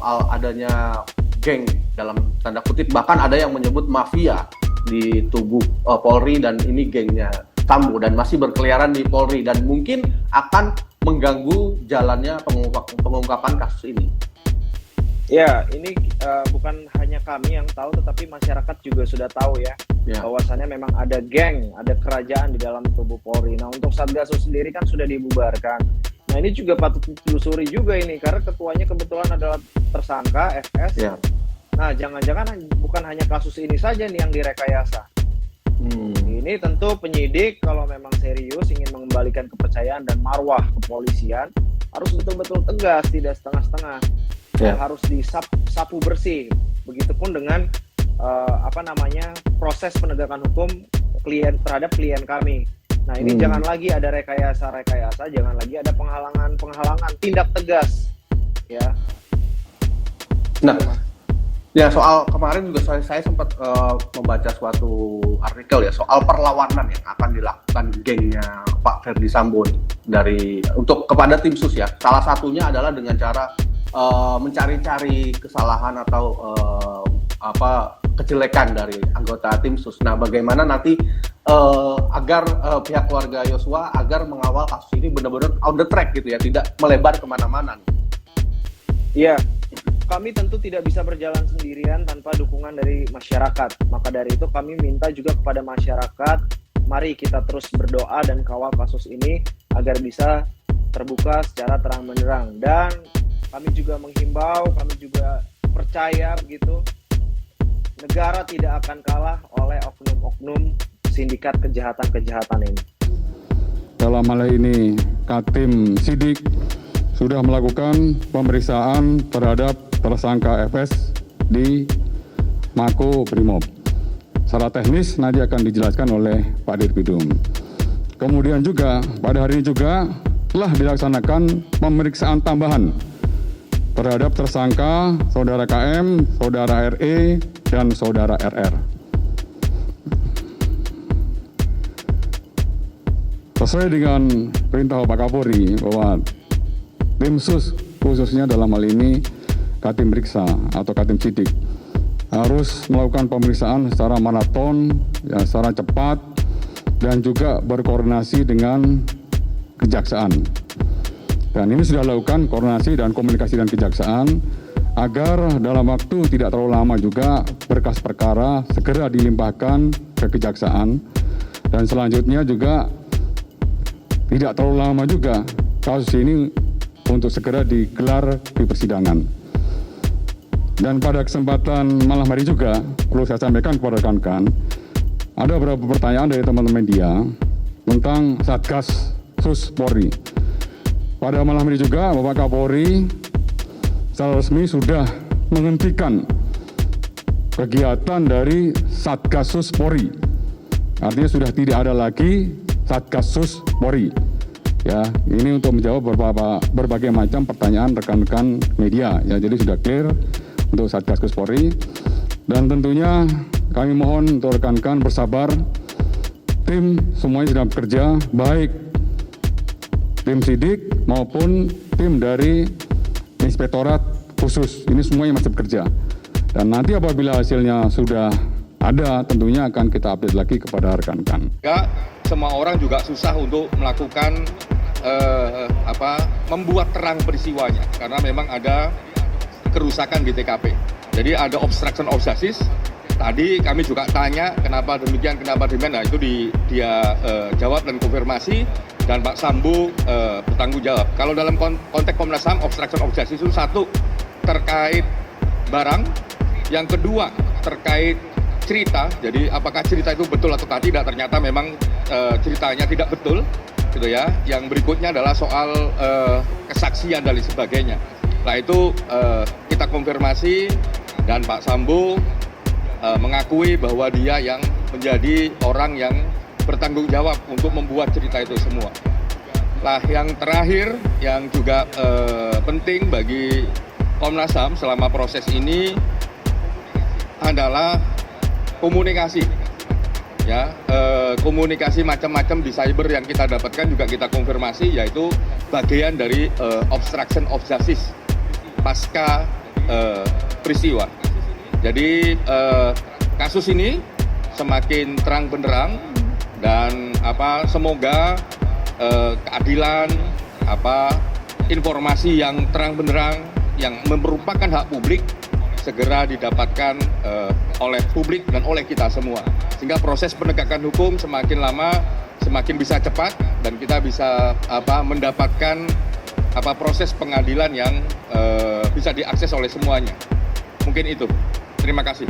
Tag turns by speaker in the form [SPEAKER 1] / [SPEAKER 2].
[SPEAKER 1] soal adanya geng dalam tanda kutip, bahkan ada yang menyebut mafia di tubuh Polri dan ini gengnya Sambo dan masih berkeliaran di Polri dan mungkin akan mengganggu jalannya pengungkapan kasus ini.
[SPEAKER 2] Ya, ini bukan hanya kami yang tahu, tetapi masyarakat juga sudah tahu ya, bahwasannya memang ada geng, ada kerajaan di dalam tubuh Polri. Nah, untuk Satgasus sendiri kan sudah dibubarkan. Nah, ini juga patut ditelusuri juga ini, karena ketuanya kebetulan adalah tersangka FS. Ya. Nah, jangan-jangan bukan hanya kasus ini saja nih yang direkayasa. Ini tentu penyidik kalau memang serius ingin mengembalikan kepercayaan dan marwah kepolisian, harus betul-betul tegas, tidak setengah-setengah. Harus disapu bersih. Begitupun dengan proses penegakan hukum terhadap klien kami. Nah, ini jangan lagi ada rekayasa, jangan lagi ada penghalangan, tindak tegas. Ya.
[SPEAKER 1] Nah, ya soal kemarin juga saya sempat membaca suatu artikel ya soal perlawanan yang akan dilakukan gengnya Pak Ferdy Sambo untuk kepada tim sus ya. Salah satunya adalah dengan cara mencari-cari kesalahan atau kejelekan dari anggota tim sus. Nah, bagaimana nanti agar pihak keluarga Yosua agar mengawal kasus ini benar-benar on the track gitu ya, tidak melebar kemana-mana.
[SPEAKER 2] Iya, kami tentu tidak bisa berjalan sendirian tanpa dukungan dari masyarakat. Maka dari itu kami minta juga kepada masyarakat, mari kita terus berdoa dan kawal kasus ini agar bisa terbuka secara terang-benderang. Dan kami juga menghimbau, kami juga percaya begitu, negara tidak akan kalah oleh oknum-oknum sindikat kejahatan-kejahatan ini.
[SPEAKER 3] Dalam hal ini, Katim Sidik sudah melakukan pemeriksaan terhadap tersangka FS di Mako Brimob. Secara teknis nanti akan dijelaskan oleh Pak Dirpidum. Kemudian juga pada hari ini juga telah dilaksanakan pemeriksaan tambahan terhadap tersangka Saudara KM, Saudara RE, dan Saudara RR. Sesuai dengan perintah Pak Kapolri bahwa tim sus khususnya dalam hal ini Katim Periksa atau Katim Sidik harus melakukan pemeriksaan secara maraton, ya, secara cepat dan juga berkoordinasi dengan kejaksaan. Dan ini sudah dilakukan koordinasi dan komunikasi dengan kejaksaan agar dalam waktu tidak terlalu lama juga berkas perkara segera dilimpahkan ke kejaksaan dan selanjutnya juga tidak terlalu lama juga kasus ini untuk segera digelar di persidangan. Dan pada kesempatan malam hari juga perlu saya sampaikan kepada rekan-rekan, ada beberapa pertanyaan dari teman-teman media tentang Satgas Sus Polri. Pada malam hari juga Bapak Kapolri secara resmi sudah menghentikan kegiatan dari Satgasus Polri. Artinya sudah tidak ada lagi Satgasus Polri. Ya, ini untuk menjawab berbagai macam pertanyaan rekan-rekan media. Ya, jadi sudah clear untuk Satgasus Polri. Dan tentunya kami mohon untuk rekan-rekan bersabar. Tim semuanya sedang bekerja, baik tim sidik maupun tim dari Inspektorat Khusus. Ini semuanya masih bekerja. Dan nanti apabila hasilnya sudah ada, tentunya akan kita update lagi kepada rekan-rekan.
[SPEAKER 4] Semua orang juga susah untuk melakukan membuat terang peristiwanya karena memang ada kerusakan di TKP. Jadi ada obstruction of justice. Tadi kami juga tanya kenapa demikian, kenapa demikian. Nah, itu dia jawab dan konfirmasi dan Pak Sambo bertanggung jawab. Kalau dalam konteks Komnas HAM, obstruction of justice itu satu terkait barang, yang kedua terkait cerita. Jadi apakah cerita itu betul atau tidak? Ternyata memang ceritanya tidak betul, gitu ya. Yang berikutnya adalah soal kesaksian dan sebagainya. Nah, itu kita konfirmasi dan Pak Sambo mengakui bahwa dia yang menjadi orang yang bertanggung jawab untuk membuat cerita itu semua. Nah, yang terakhir yang juga penting bagi Komnas HAM selama proses ini adalah komunikasi. Ya, komunikasi macam-macam di cyber yang kita dapatkan juga kita konfirmasi, yaitu bagian dari obstruction of justice pasca peristiwa. Jadi kasus ini semakin terang benderang dan semoga keadilan, informasi yang terang benderang yang merupakan hak publik segera didapatkan oleh publik dan oleh kita semua, sehingga proses penegakan hukum semakin lama semakin bisa cepat dan kita bisa mendapatkan proses pengadilan yang bisa diakses oleh semuanya. Mungkin itu. Terima kasih.